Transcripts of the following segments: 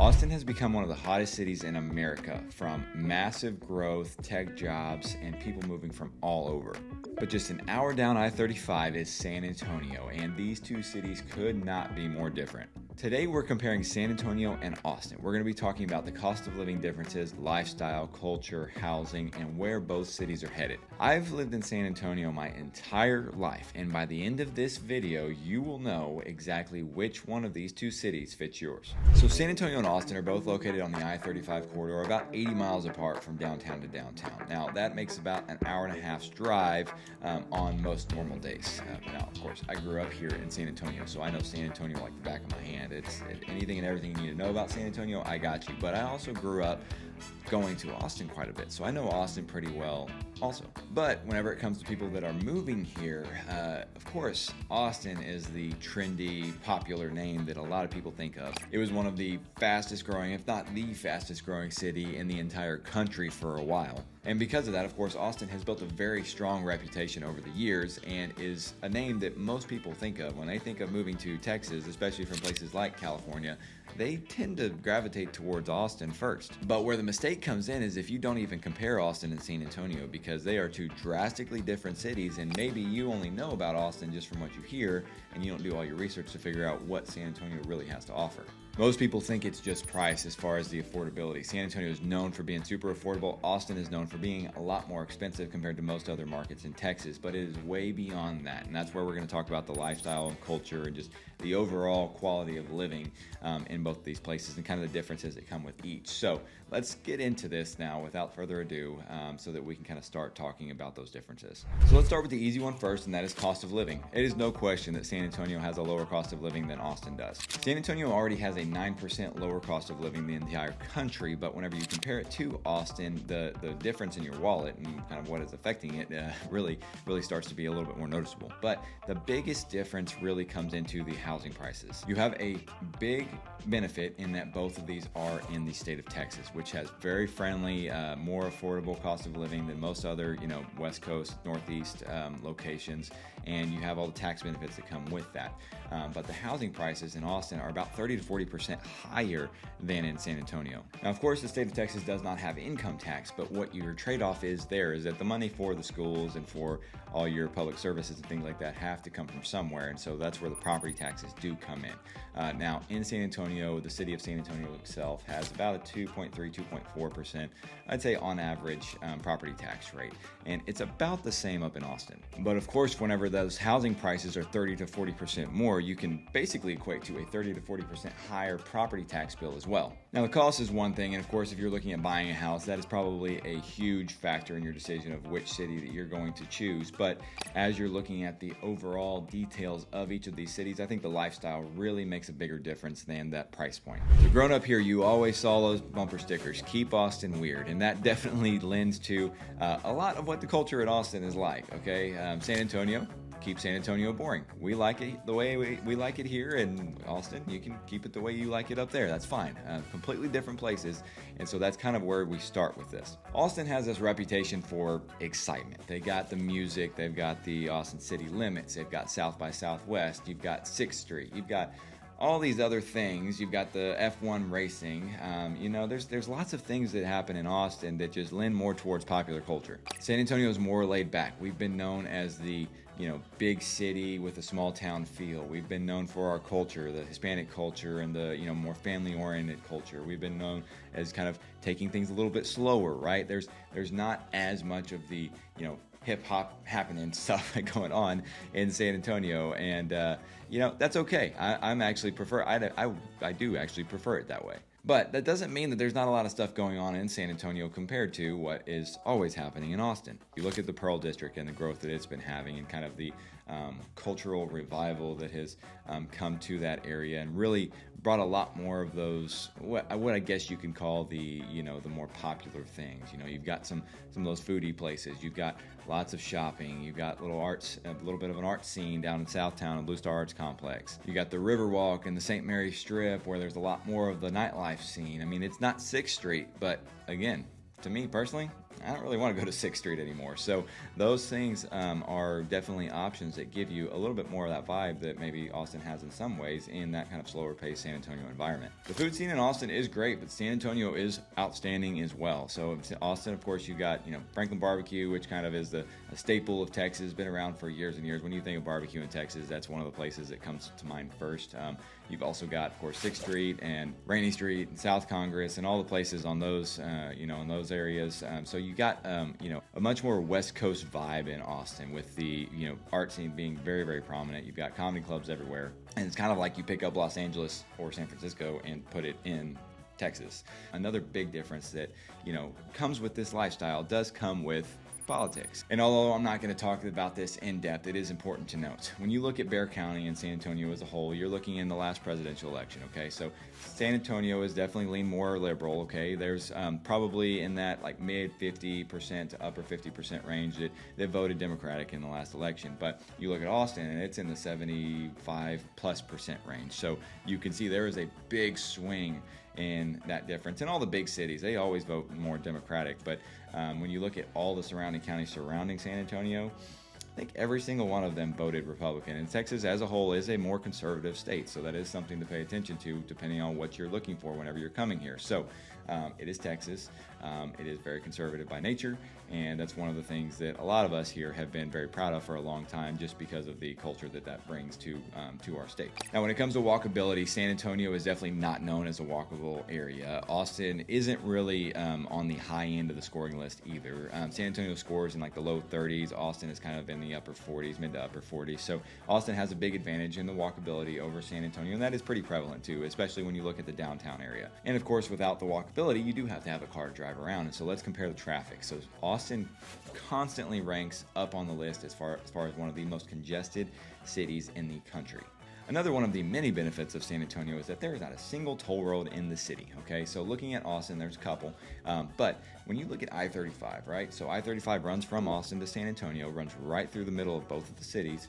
Austin has become one of the hottest cities in America, from massive growth, tech jobs, and people moving from all over. But just an hour down I-35 is San Antonio, and these two cities could not be more different. Today we're comparing San Antonio and Austin. We're going to be talking about the cost of living differences, lifestyle, culture, housing, and where both cities are headed. I've lived in San Antonio my entire life, and by the end of this video, you will know exactly which one of these two cities fits yours. So San Antonio and Austin are both located on the I-35 corridor, about 80 miles apart from downtown to downtown. Now, that makes about an hour and a half's drive on most normal days. Now, of course, I grew up here in San Antonio, so I know San Antonio like the back of my hand. It's anything and everything you need to know about San Antonio, I got you. But I also grew up going to Austin quite a bit, so I know Austin pretty well also. But whenever it comes to people that are moving here, of course, Austin is the trendy, popular name that a lot of people think of. It was one of the fastest growing, if not the fastest growing city in the entire country for a while. And because of that, of course, Austin has built a very strong reputation over the years and is a name that most people think of when they think of moving to Texas, especially from places like California. They tend to gravitate towards Austin first. But where the mistake comes in is if you don't even compare Austin and San Antonio, because they are two drastically different cities, and maybe you only know about Austin just from what you hear, and you don't do all your research to figure out what San Antonio really has to offer. Most people think it's just price as far as the affordability. San Antonio is known for being super affordable. Austin is known for being a lot more expensive compared to most other markets in Texas, but it is way beyond that. And that's where we're going to talk about the lifestyle and culture and just the overall quality of living in both of these places and kind of the differences that come with each. So let's get into this now without further ado so that we can kind of start talking about those differences. So let's start with the easy one first, and that is cost of living. It is no question that San Antonio has a lower cost of living than Austin does. San Antonio already has a 9% lower cost of living than the entire country, but whenever you compare it to Austin, the difference in your wallet and kind of what is affecting it really starts to be a little bit more noticeable. But the biggest difference really comes into the housing prices. You have a big benefit in that both of these are in the state of Texas, which has very friendly, more affordable cost of living than most other, West Coast, Northeast locations, and you have all the tax benefits that come with that. But the housing prices in Austin are about 30 to 40% higher than in San Antonio. Now, of course, the state of Texas does not have income tax, but what your trade-off is there is that the money for the schools and for all your public services and things like that have to come from somewhere, and so that's where the property taxes do come in. Now, in San Antonio, the city of San Antonio itself has about a 2.3, 2.4%, I'd say on average, property tax rate, and it's about the same up in Austin. But of course, whenever those housing prices are 30 to 40% more, you can basically equate to a 30 to 40% higher property tax bill as well. Now, the cost is one thing, and of course, if you're looking at buying a house, that is probably a huge factor in your decision of which city that you're going to choose. But as you're looking at the overall details of each of these cities, I think the lifestyle really makes a bigger difference than that price point. So growing up here, you always saw those bumper stickers, "Keep Austin Weird," and that definitely lends to a lot of what the culture in Austin is like, okay? San Antonio, keep San Antonio boring. We like it the way we like it here in Austin. You can keep it the way you like it up there. That's fine. Completely different places. And so that's kind of where we start with this. Austin has this reputation for excitement. They got the music. They've got the Austin City Limits. They've got South by Southwest. You've got 6th Street. You've got all these other things. You've got the F1 racing. There's lots of things that happen in Austin that just lend more towards popular culture. San Antonio is more laid back. We've been known as the big city with a small town feel. We've been known for our culture, the Hispanic culture and the, more family-oriented culture. We've been known as kind of taking things a little bit slower, right? There's not as much of the, hip hop happening stuff going on in San Antonio, and that's okay. I do actually prefer it that way. But that doesn't mean that there's not a lot of stuff going on in San Antonio compared to what is always happening in Austin. You look at the Pearl District and the growth that it's been having, and kind of the cultural revival that has come to that area, and really brought a lot more of those, what I guess you can call the more popular things. You've got some of those foodie places. You've got lots of shopping. You've got a little bit of an art scene down in Southtown and Blue Star Arts Complex. You got the Riverwalk and the St. Mary Strip, where there's a lot more of the nightlife scene. I mean, it's not 6th Street, but again, to me personally, I don't really want to go to 6th Street anymore. So those things are definitely options that give you a little bit more of that vibe that maybe Austin has in some ways in that kind of slower paced San Antonio environment. The food scene in Austin is great, but San Antonio is outstanding as well. So Austin, of course, you got, Franklin Barbecue, which kind of is a staple of Texas, been around for years and years. When you think of barbecue in Texas, that's one of the places that comes to mind first. You've also got, of course, 6th Street and Rainey Street and South Congress and all the places on those, in those areas. So you got, a much more West Coast vibe in Austin with the, art scene being very, very prominent. You've got comedy clubs everywhere. And it's kind of like you pick up Los Angeles or San Francisco and put it in Texas. Another big difference that, comes with this lifestyle does come with politics. And although I'm not going to talk about this in depth, it is important to note. When you look at Bexar County and San Antonio as a whole, you're looking in the last presidential election, okay? So San Antonio is definitely lean more liberal, okay? There's probably in that like mid 50% to upper 50% range that voted Democratic in the last election. But you look at Austin and it's in the 75+% range. So you can see there is a big swing in that difference. And all the big cities, they always vote more Democratic. But when you look at all the surrounding counties surrounding San Antonio, I think every single one of them voted Republican. And Texas as a whole is a more conservative state. So that is something to pay attention to depending on what you're looking for whenever you're coming here. So it is Texas. It is very conservative by nature. And that's one of the things that a lot of us here have been very proud of for a long time just because of the culture that brings to our state. Now, when it comes to walkability, San Antonio is definitely not known as a walkable area. Austin isn't really on the high end of the scoring list either. San Antonio scores in like the low 30s. Austin is kind of in the upper 40s, mid to upper 40s. So Austin has a big advantage in the walkability over San Antonio, and that is pretty prevalent too, especially when you look at the downtown area. And of course, without the walkability, you do have to have a car to drive around. And so let's compare the traffic. So Austin constantly ranks up on the list as far as one of the most congested cities in the country. Another one of the many benefits of San Antonio is that there is not a single toll road in the city, okay? So looking at Austin, there's a couple, but when you look at I-35, right? So I-35 runs from Austin to San Antonio, runs right through the middle of both of the cities.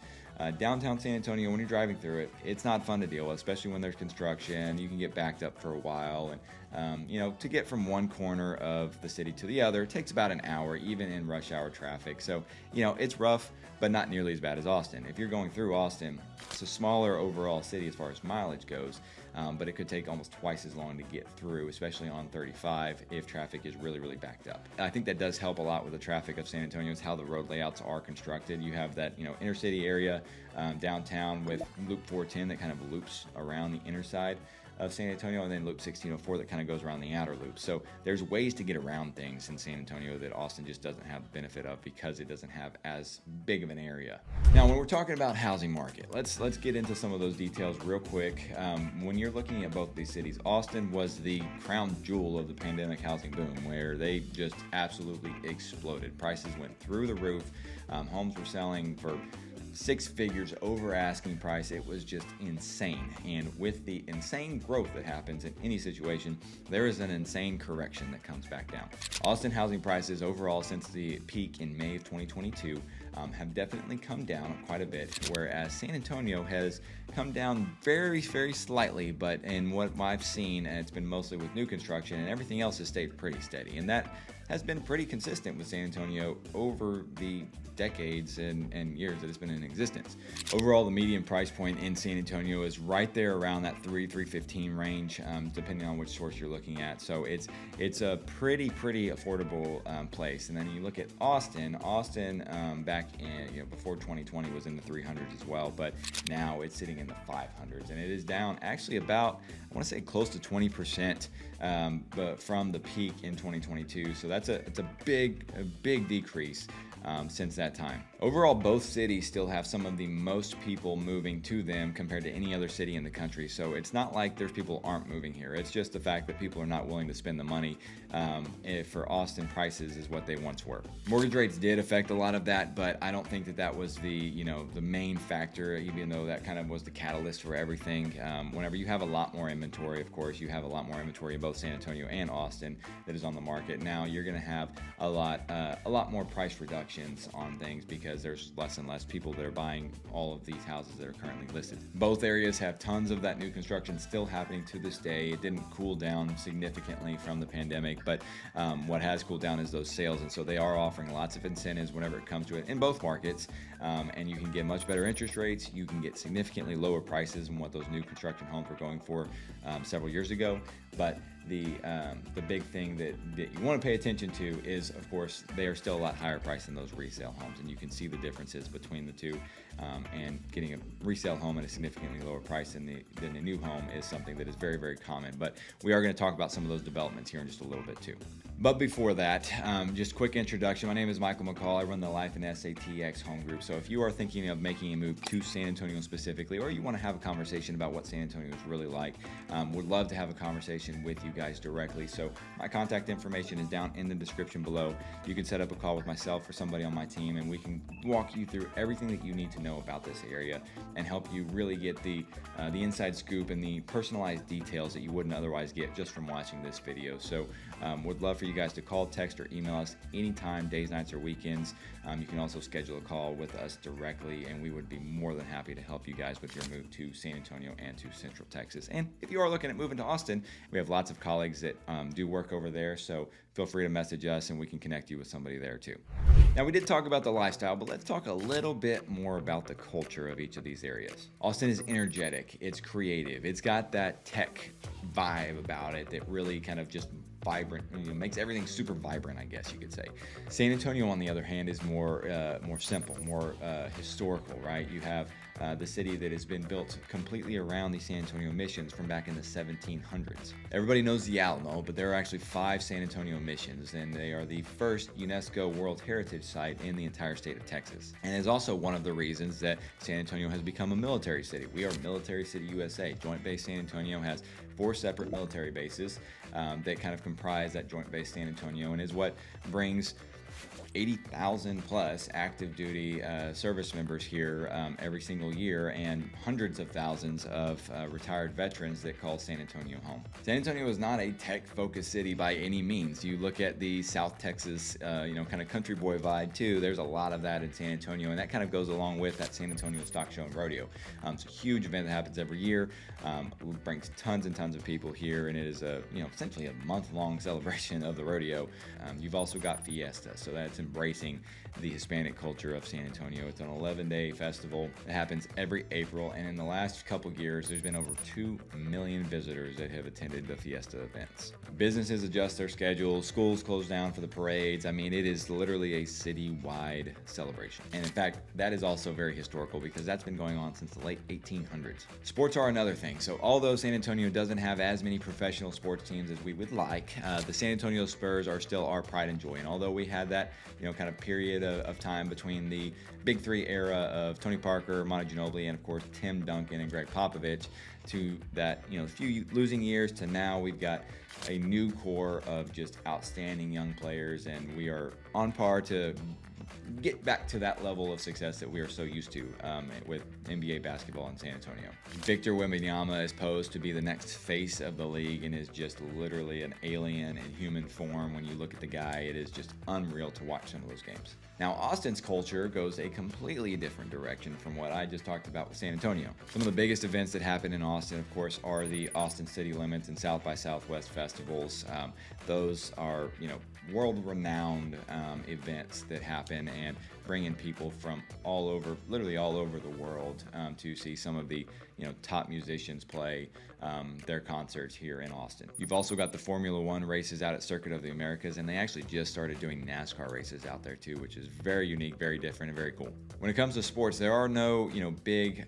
Downtown San Antonio, when you're driving through it, it's not fun to deal with, especially when there's construction. You can get backed up for a while, and to get from one corner of the city to the other, it takes about an hour, even in rush hour traffic. So, it's rough, but not nearly as bad as Austin. If you're going through Austin, it's a smaller overall city as far as mileage goes, but it could take almost twice as long to get through, especially on 35 if traffic is really, really backed up. I think that does help a lot with the traffic of San Antonio is how the road layouts are constructed. You have that, inner city area downtown with Loop 410 that kind of loops around the inner side of San Antonio, and then Loop 1604 that kind of goes around the outer loop. So there's ways to get around things in San Antonio that Austin just doesn't have the benefit of because it doesn't have as big of an area. Now, when we're talking about housing market, let's get into some of those details real quick. When you're looking at both these cities, Austin was the crown jewel of the pandemic housing boom, where they just absolutely exploded. Prices went through the roof. Homes were selling for 6 figures over asking price. It was just insane. And with the insane growth that happens in any situation, there is an insane correction that comes back down. Austin housing prices overall since the peak in May of 2022 have definitely come down quite a bit, whereas San Antonio has come down very, very slightly, but in what I've seen, and it's been mostly with new construction, and everything else has stayed pretty steady. And that has been pretty consistent with San Antonio over the decades and years that it's been in existence. Overall, the median price point in San Antonio is right there around that $315 range, depending on which source you're looking at. So it's a pretty affordable place. And then you look at Austin back in before 2020 was in the 300s as well, but now it's sitting in the 500s, and it is down actually about, I want to say, close to 20%, but from the peak in 2022. So it's a big decrease since that time. Overall, both cities still have some of the most people moving to them compared to any other city in the country. So it's not like there's people aren't moving here. It's just the fact that people are not willing to spend the money for Austin prices is what they once were. Mortgage rates did affect a lot of that, but I don't think that was the main factor, even though that kind of was the catalyst for everything. Whenever you have a lot more inventory, of course, you have a lot more inventory in both both San Antonio and Austin that is on the market. Now you're going to have a lot more price reductions on things because there's less and less people that are buying all of these houses that are currently listed. Both areas have tons of that new construction still happening to this day. It didn't cool down significantly from the pandemic, but what has cooled down is those sales, and so they are offering lots of incentives whenever it comes to it in both markets, and you can get much better interest rates. You can get significantly lower prices than what those new construction homes were going for several years ago. But the big thing that you want to pay attention to is, of course, they are still a lot higher priced than those resale homes, and you can see the differences between the two. And getting a resale home at a significantly lower price than a new home is something that is very, very common. But we are going to talk about some of those developments here in just a little bit too. But before that, just quick introduction. My name is Michael McCall. I run the Life and SATX home group. So if you are thinking of making a move to San Antonio specifically, or you want to have a conversation about what San Antonio is really like, would love to have a conversation with you guys directly. So my contact information is down in the description below. You can set up a call with myself or somebody on my team, and we can walk you through everything that you need to know about this area and help you really get the inside scoop and the personalized details that you wouldn't otherwise get just from watching this video. So would love for you guys to call, text, or email us anytime, days, nights, or weekends. You can also schedule a call with us directly, and we would be more than happy to help you guys with your move to San Antonio and to Central Texas. And if you are looking at moving to Austin, we have lots of colleagues that do work over there, so feel free to message us and we can connect you with somebody there too. Now, we did talk about the lifestyle, but let's talk a little bit more about the culture of each of these areas. Austin is energetic, it's creative, it's got that tech vibe about it that really kind of just vibrant, makes everything super vibrant, I guess you could say. San Antonio, on the other hand, is more simple, more historical, right? You have the city that has been built completely around the San Antonio missions from back in the 1700s. Everybody knows the Alamo, but there are actually 5 San Antonio missions, and they are the first UNESCO World Heritage Site in the entire state of Texas. And it's also one of the reasons that San Antonio has become a military city. We are Military City USA. Joint Base San Antonio has 4 separate military bases that kind of comprise that Joint Base San Antonio, and is what brings 80,000 plus active duty service members here every single year, and hundreds of thousands of retired veterans that call San Antonio home. San Antonio is not a tech focused city by any means. You look at the South Texas, kind of country boy vibe too. There's a lot of that in San Antonio, and that kind of goes along with that San Antonio Stock Show and Rodeo. It's a huge event that happens every year. Brings tons and tons of people here, and it is essentially a month-long celebration of the rodeo. You've also got Fiesta, so that's embracing the Hispanic culture of San Antonio. It's an 11-day festival. It happens every April, and in the last couple years, there's been over 2 million visitors that have attended the Fiesta events. Businesses adjust their schedules, schools close down for the parades. I mean, it is literally a city-wide celebration. And in fact, that is also very historical because that's been going on since the late 1800s. Sports are another thing. So although San Antonio doesn't have as many professional sports teams as we would like, the San Antonio Spurs are still our pride and joy. And although we had that kind of period of time between the Big Three era of Tony Parker, Monty Ginobili, and of course Tim Duncan and Greg Popovich, to that few losing years to now, we've got a new core of just outstanding young players, and we are on par to get back to that level of success that we are so used to with NBA basketball in San Antonio. Victor Wembanyama is posed to be the next face of the league and is just literally an alien in human form. When you look at the guy, it is just unreal to watch some of those games. Now, Austin's culture goes a completely different direction from what I just talked about with San Antonio. Some of the biggest events that happen in Austin, of course, are the Austin City Limits and South by Southwest festivals. Those are, world-renowned events that happen and bring in people from literally all over the world to see some of the top musicians play their concerts here in Austin. You've also got the Formula One races out at Circuit of the Americas, and they actually just started doing NASCAR races out there too, which is very unique, very different, and very cool. When it comes to sports, there are no big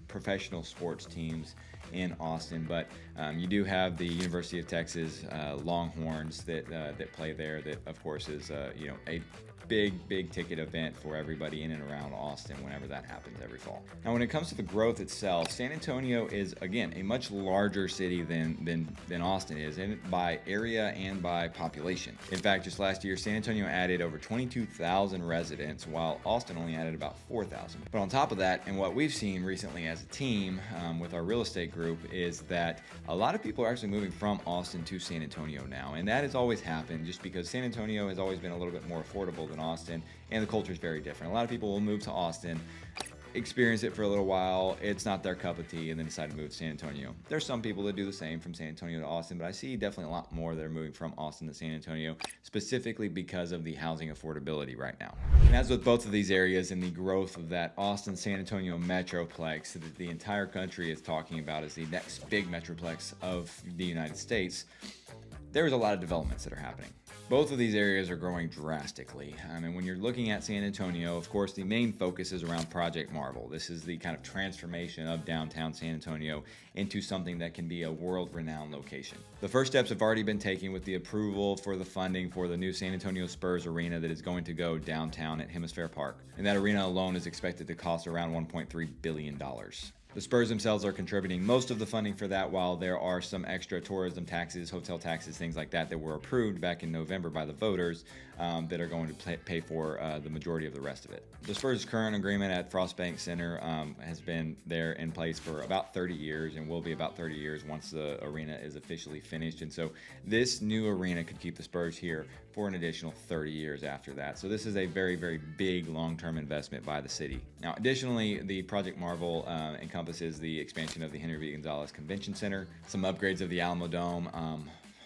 professional sports teams in Austin, but you do have the University of Texas Longhorns that play there. That of course is a big ticket event for everybody in and around Austin whenever that happens every fall. Now, when it comes to the growth itself, San Antonio is, again, a much larger city than Austin is, and by area and by population. In fact, just last year, San Antonio added over 22,000 residents, while Austin only added about 4,000. But on top of that, and what we've seen recently as a team with our real estate group, is that a lot of people are actually moving from Austin to San Antonio now, and that has always happened just because San Antonio has always been a little bit more affordable than Austin, and the culture is very different. A lot of people will move to Austin, experience it for a little while, it's not their cup of tea, and then decide to move to San Antonio. There's some people that do the same from San Antonio to Austin, but I see definitely a lot more that are moving from Austin to San Antonio, specifically because of the housing affordability right now. And as with both of these areas and the growth of that Austin-San Antonio metroplex that the entire country is talking about as the next big metroplex of the United States, there's a lot of developments that are happening. Both of these areas are growing drastically. And when you're looking at San Antonio, of course, the main focus is around Project Marvel. This is the kind of transformation of downtown San Antonio into something that can be a world-renowned location. The first steps have already been taken with the approval for the funding for the new San Antonio Spurs arena that is going to go downtown at Hemisphere Park. And that arena alone is expected to cost around $1.3 billion. The Spurs themselves are contributing most of the funding for that, while there are some extra tourism taxes, hotel taxes, things like that were approved back in November by the voters that are going to pay for the majority of the rest of it. The Spurs' current agreement at Frost Bank Center has been there in place for about 30 years and will be about 30 years once the arena is officially finished. And so this new arena could keep the Spurs here for an additional 30 years after that. So this is a very big long-term investment by the city. Now, additionally, the Project Marvel encompasses the expansion of the Henry V. Gonzalez Convention Center, some upgrades of the Alamo Dome.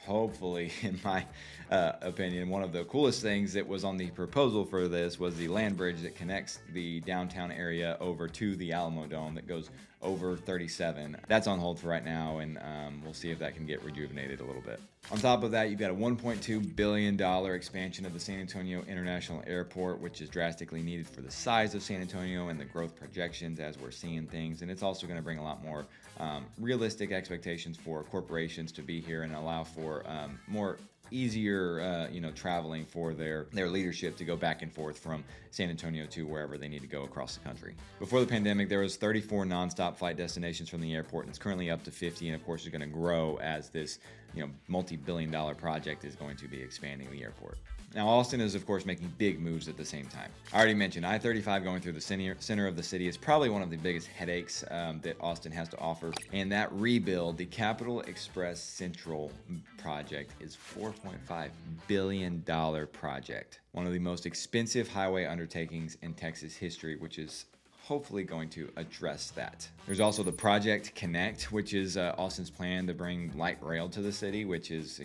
Hopefully, in my opinion, one of the coolest things that was on the proposal for this was the land bridge that connects the downtown area over to the Alamo Dome that goes over 37. That's on hold for right now, and we'll see if that can get rejuvenated a little bit. On top of that, you've got a $1.2 billion expansion of the San Antonio International Airport, which is drastically needed for the size of San Antonio and the growth projections as we're seeing things. And it's also going to bring a lot more realistic expectations for corporations to be here and allow for more easier traveling for their leadership to go back and forth from San Antonio to wherever they need to go across the country. Before the pandemic, there was 34 nonstop flight destinations from the airport, and it's currently up to 50, and of course is going to grow as this multi-billion-dollar project is going to be expanding the airport. Now, Austin is, of course, making big moves at the same time. I already mentioned I-35 going through the center of the city is probably one of the biggest headaches that Austin has to offer. And that rebuild, the Capital Express Central project, is $4.5 billion project. One of the most expensive highway undertakings in Texas history, which is hopefully going to address that. There's also the Project Connect, which is Austin's plan to bring light rail to the city, which is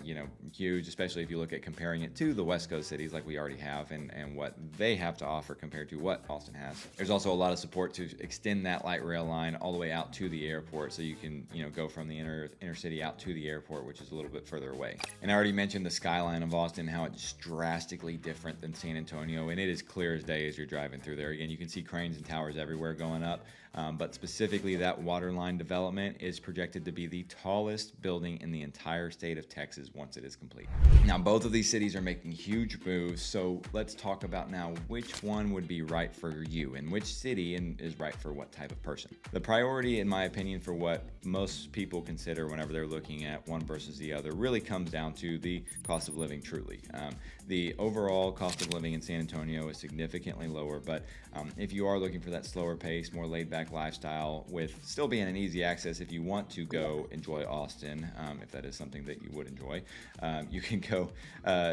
huge, especially if you look at comparing it to the West Coast cities like we already have and what they have to offer compared to what Austin has. There's also a lot of support to extend that light rail line all the way out to the airport, so you can go from the inner city out to the airport, which is a little bit further away. And I already mentioned the skyline of Austin, how it's drastically different than San Antonio, and it is clear as day as you're driving through there. Again, you can see cranes and towers everywhere going up, but specifically that waterline development is projected to be the tallest building in the entire state of Texas once it is complete. Now, both of these cities are making huge moves, so let's talk about now which one would be right for you and which city is right for what type of person. The priority, in my opinion, for what most people consider whenever they're looking at one versus the other really comes down to the cost of living truly. The overall cost of living in San Antonio is significantly lower, but if you are looking for that slower pace, more laid-back lifestyle with still being an easy access if you want to go enjoy Austin, if that is something that you would enjoy, you can go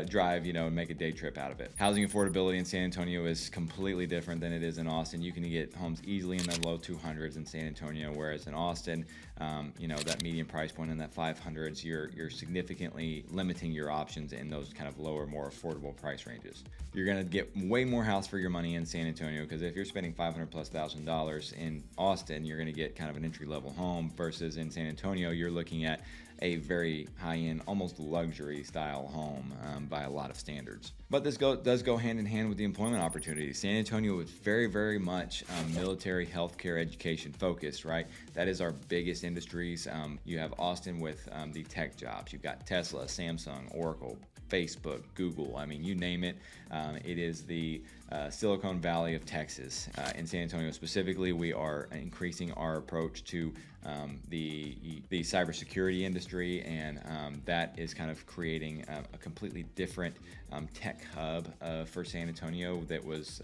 drive, and make a day trip out of it. Housing affordability in San Antonio is completely different than it is in Austin. You can get homes easily in the low 200s in San Antonio, whereas in Austin, that median price point in that 500s, you're significantly limiting your options in those kind of lower, more affordable price ranges. You're going to get way more house for your money in San Antonio, because if you're spending $500,000+ in Austin, you're going to get kind of an entry-level home, versus in San Antonio, you're looking at a very high-end, almost luxury style home by a lot of standards. But this does go hand in hand with the employment opportunities. San Antonio is very, very much military, healthcare, education focused, right? That is our biggest industries. You have Austin with the tech jobs. You've got Tesla, Samsung, Oracle, Facebook, Google. I mean, you name it. It is the Silicon Valley of Texas. In San Antonio specifically, we are increasing our approach to the cybersecurity industry, and that is kind of creating a completely different tech hub for San Antonio that was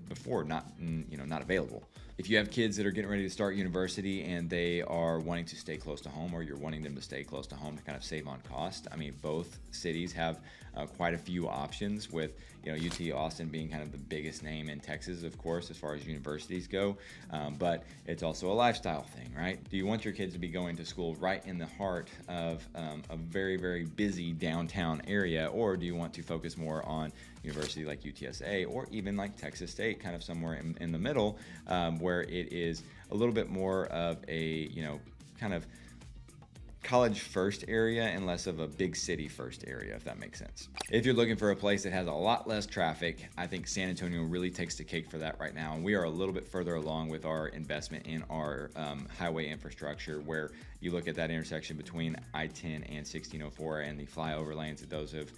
before not available. If you have kids that are getting ready to start university and they are wanting to stay close to home, or you're wanting them to stay close to home to kind of save on cost, I mean, both cities have quite a few options, with UT Austin being kind of the biggest name in Texas, of course, as far as universities go, but it's also a lifestyle thing, right? Do you want your kids to be going to school right in the heart of a very, very busy downtown area, or do you want to focus more on university like UTSA or even like Texas State, kind of somewhere in the middle, where it is a little bit more of a kind of college first area and less of a big city first area, if that makes sense. If you're looking for a place that has a lot less traffic, I think San Antonio really takes the cake for that right now. And we are a little bit further along with our investment in our highway infrastructure, where you look at that intersection between I-10 and 1604 and the flyover lanes, that those have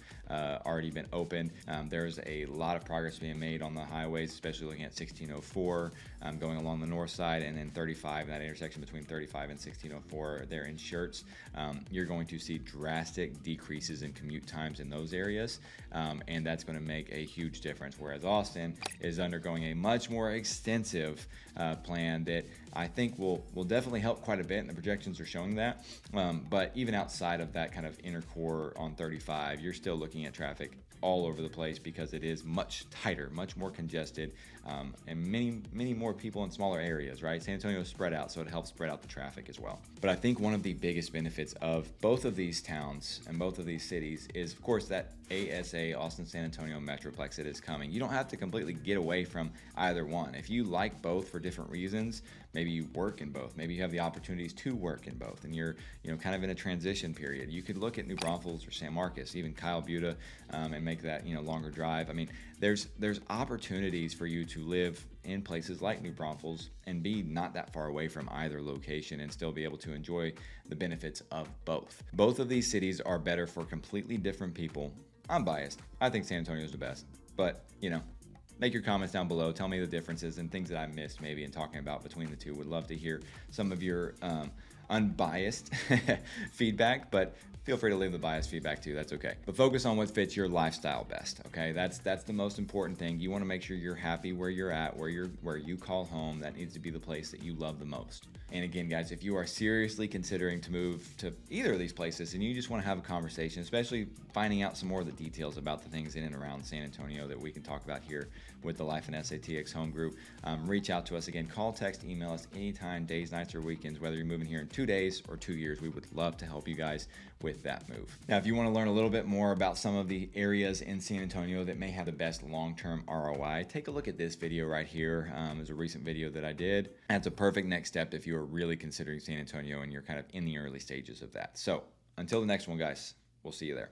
already been opened. There's a lot of progress being made on the highways, especially looking at 1604 going along the north side, and then 35, that intersection between 35 and 1604 there in Schertz. You're going to see drastic decreases in commute times in those areas, and that's going to make a huge difference, whereas Austin is undergoing a much more extensive plan that I think will definitely help quite a bit, and the projections are showing that. But even outside of that kind of inner core on 35, you're still looking at traffic all over the place, because it is much tighter, much more congested, and many more people in smaller areas, right? San Antonio is spread out, so it helps spread out the traffic as well. But I think one of the biggest benefits of both of these towns and both of these cities is, of course, that ASA, Austin San Antonio Metroplex, that is coming. You don't have to completely get away from either one. If you like both for different reasons, maybe you work in both, maybe you have the opportunities to work in both, and you're kind of in a transition period, you could look at New Braunfels or San Marcos, even Kyle Buda, and make that longer drive. I mean, there's opportunities for you to live in places like New Braunfels and be not that far away from either location, and still be able to enjoy the benefits of both. Both of these cities are better for completely different people. I'm biased. I think San Antonio is the best, but make your comments down below. Tell me the differences and things that I missed maybe in talking about between the two. Would love to hear some of your unbiased feedback, but feel free to leave the biased feedback too. That's okay. But focus on what fits your lifestyle best. Okay, that's the most important thing. You want to make sure you're happy where you're at, where you call home. That needs to be the place that you love the most. And again, guys, if you are seriously considering to move to either of these places and you just want to have a conversation, especially finding out some more of the details about the things in and around San Antonio that we can talk about here with the Life in SATX home group, reach out to us. Again, call, text, email us anytime, days, nights, or weekends, whether you're moving here in 2 days or 2 years. We would love to help you guys with that move. Now, if you want to learn a little bit more about some of the areas in San Antonio that may have the best long-term ROI, take a look at this video right here. It's a recent video that I did. That's a perfect next step if you are really considering San Antonio and you're kind of in the early stages of that. So until the next one, guys, we'll see you there.